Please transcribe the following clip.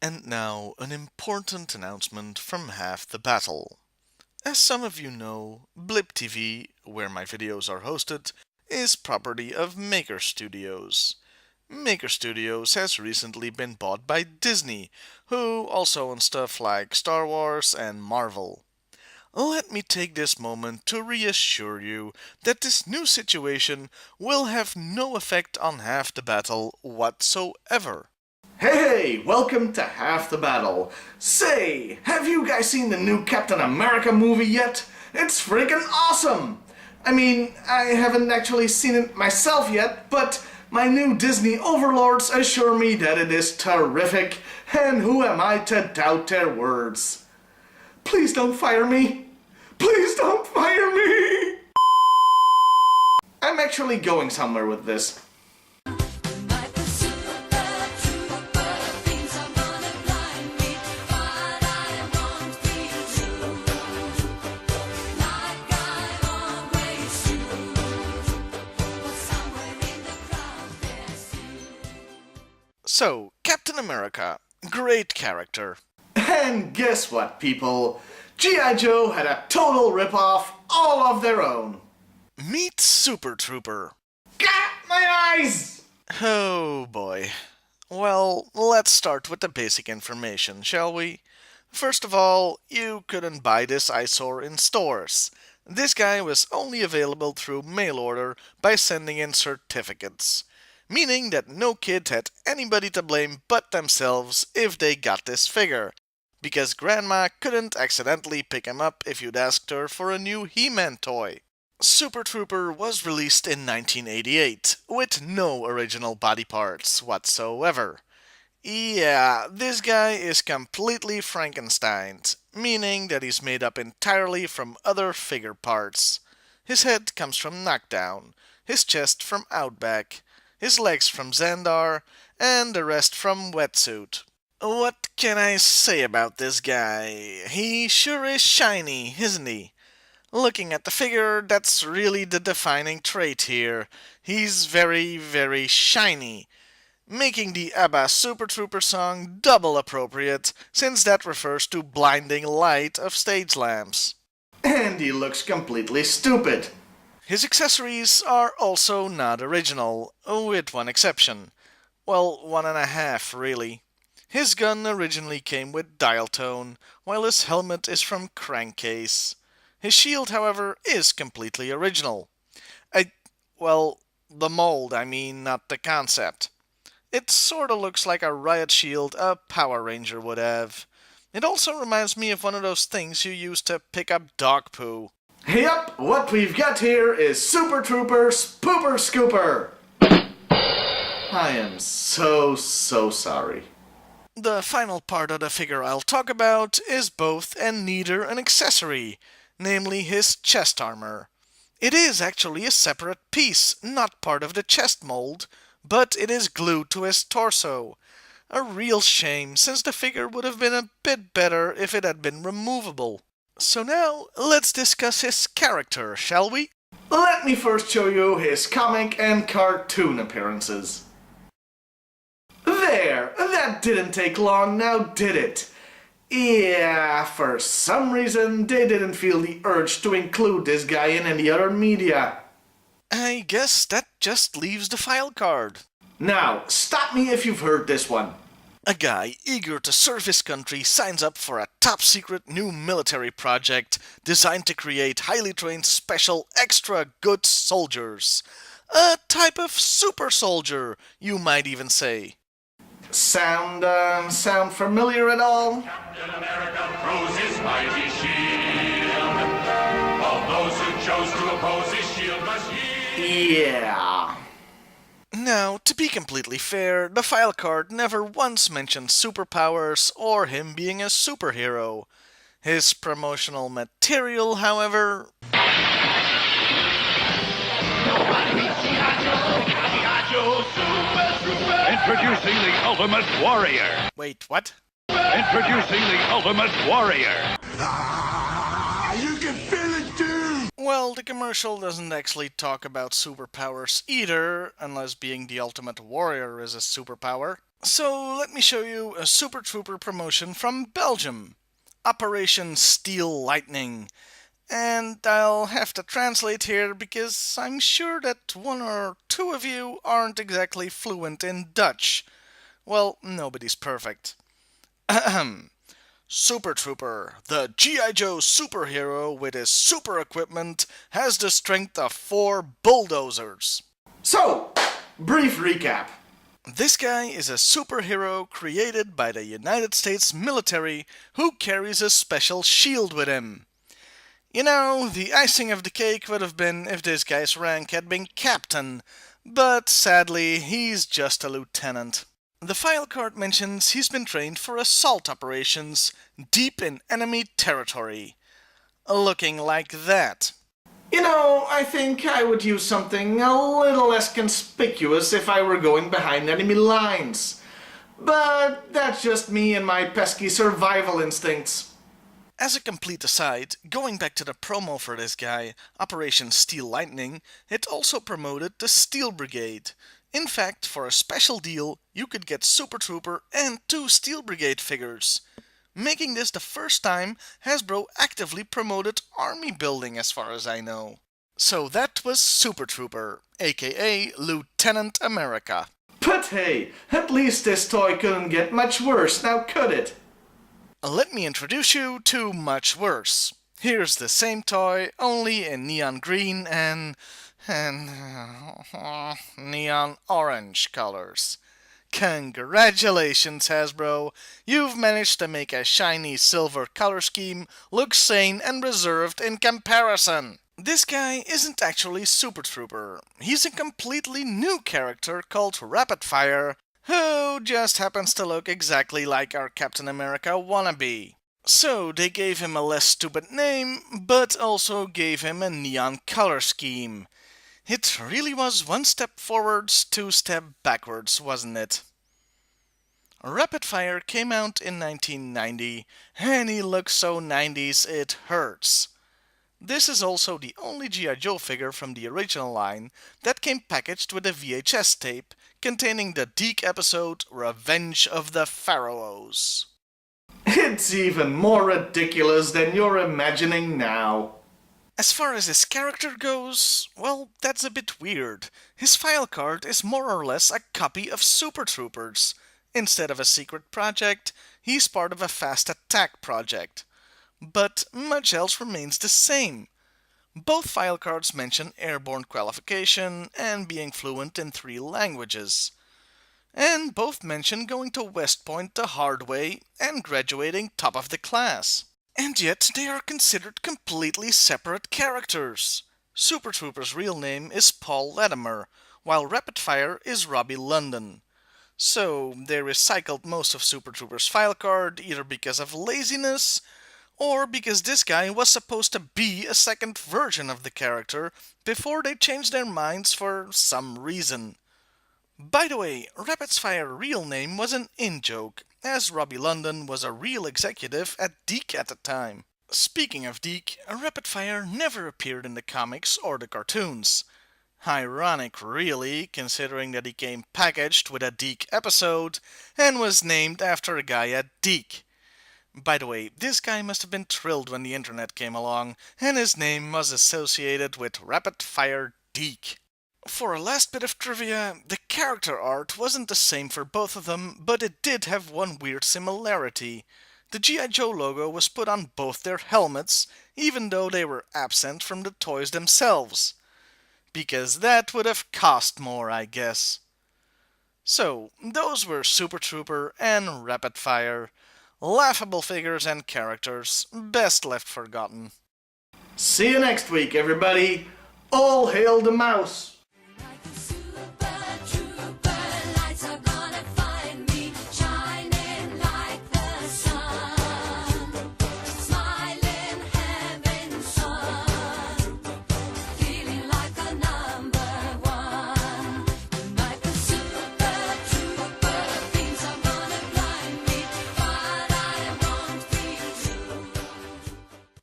And now, an important announcement from Half the Battle. As some of you know, Blip TV, where my videos are hosted, is property of Maker Studios. Maker Studios has recently been bought by Disney, who also own stuff like Star Wars and Marvel. Let me take this moment to reassure you that this new situation will have no effect on Half the Battle whatsoever. Hey, welcome to Half the Battle. Say, have you guys seen the new Captain America movie yet? It's freaking awesome! I mean, I haven't actually seen it myself yet, but my new Disney overlords assure me that it is terrific, and who am I to doubt their words? Please don't fire me! Please don't fire me! I'm actually going somewhere with this. So, Captain America, great character. And guess what, people? G.I. Joe had a total ripoff all of their own. Meet Super Trooper. Got my eyes! Oh boy. Well, let's start with the basic information, shall we? First of all, you couldn't buy this eyesore in stores. This guy was only available through mail order by sending in certificates, meaning that no kid had anybody to blame but themselves if they got this figure, because Grandma couldn't accidentally pick him up if you'd asked her for a new He-Man toy. Super Trooper was released in 1988, with no original body parts whatsoever. Yeah, this guy is completely Frankensteined, meaning that he's made up entirely from other figure parts. His head comes from Knockdown, his chest from Outback, his legs from Xandar, and the rest from Wetsuit. What can I say about this guy? He sure is shiny, isn't he? Looking at the figure, that's really the defining trait here. He's very, very shiny, making the ABBA Super Trooper song double appropriate, since that refers to blinding light of stage lamps. And he looks completely stupid. His accessories are also not original, with one exception. Well, one and a half, really. His gun originally came with dial tone, while his helmet is from Crankcase. His shield, however, is completely original. Well, the mold, I mean, not the concept. It sorta looks like a riot shield a Power Ranger would have. It also reminds me of one of those things you use to pick up dog poo. Yep, what we've got here is Super Trooper Spooper Scooper. I am so sorry. The final part of the figure I'll talk about is both and neither an accessory, namely his chest armor. It is actually a separate piece, not part of the chest mold, but it is glued to his torso. A real shame, since the figure would have been a bit better if it had been removable. So now, let's discuss his character, shall we? Let me first show you his comic and cartoon appearances. There! That didn't take long, now did it? Yeah, for some reason they didn't feel the urge to include this guy in any other media. I guess that just leaves the file card. Now, stop me if you've heard this one. A guy eager to serve his country signs up for a top-secret new military project designed to create highly trained special extra good soldiers. A type of super soldier, you might even say. Sound familiar at all? Captain America throws his mighty shield. All those who chose to oppose his shield must yield. Yeah. Now, to be completely fair, the file card never once mentioned superpowers or him being a superhero. His promotional material, however... Introducing the Ultimate Warrior. Wait, what? Introducing the Ultimate Warrior. You can feel it too. Well, the commercial doesn't actually talk about superpowers either, unless being the Ultimate Warrior is a superpower. So let me show you a Super Trooper promotion from Belgium. Operation Steel Lightning. And I'll have to translate here because I'm sure that one or two of you aren't exactly fluent in Dutch. Well, nobody's perfect. Ahem. Super Trooper, the G.I. Joe superhero with his super equipment, has the strength of 4 bulldozers. So, brief recap. This guy is a superhero created by the United States military who carries a special shield with him. You know, the icing of the cake would have been if this guy's rank had been captain, but sadly, he's just a lieutenant. The file card mentions he's been trained for assault operations deep in enemy territory. Looking like that. You know, I think I would use something a little less conspicuous if I were going behind enemy lines. But that's just me and my pesky survival instincts. As a complete aside, going back to the promo for this guy, Operation Steel Lightning, it also promoted the Steel Brigade. In fact, for a special deal, you could get Super Trooper and 2 Steel Brigade figures, making this the first time Hasbro actively promoted army building as far as I know. So that was Super Trooper, aka Lieutenant America. But hey, at least this toy couldn't get much worse, now could it? Let me introduce you to much worse. Here's the same toy, only in neon green and neon orange colors. Congratulations, Hasbro! You've managed to make a shiny silver color scheme look sane and reserved in comparison. This guy isn't actually Super Trooper. He's a completely new character called Rapid Fire, who just happens to look exactly like our Captain America wannabe. So they gave him a less stupid name, but also gave him a neon color scheme. It really was 1 step forwards, 2 step backwards, wasn't it? Rapid Fire came out in 1990, and he looks so 90s it hurts. This is also the only G.I. Joe figure from the original line that came packaged with a VHS tape containing the Deke episode Revenge of the Pharaohs. It's even more ridiculous than you're imagining now. As far as his character goes, well, that's a bit weird. His file card is more or less a copy of Super Troopers. Instead of a secret project, he's part of a fast attack project. But much else remains the same. Both file cards mention airborne qualification and being fluent in 3 languages. And both mention going to West Point the hard way and graduating top of the class. And yet they are considered completely separate characters. Super Trooper's real name is Paul Latimer, while Rapid Fire is Robbie London. So they recycled most of Super Trooper's file card either because of laziness or because this guy was supposed to be a second version of the character before they changed their minds for some reason. By the way, Rapid Fire's real name was an in-joke, as Robbie London was a real executive at Deke at the time. Speaking of Deke, Rapid Fire never appeared in the comics or the cartoons. Ironic, really, considering that he came packaged with a Deke episode and was named after a guy at Deke. By the way, this guy must have been thrilled when the internet came along, and his name was associated with Rapid Fire Deke. For a last bit of trivia, the character art wasn't the same for both of them, but it did have one weird similarity. The G.I. Joe logo was put on both their helmets, even though they were absent from the toys themselves. Because that would have cost more, I guess. So, those were Super Trooper and Rapid Fire. Laughable figures and characters, best left forgotten. See you next week, everybody. All hail the mouse!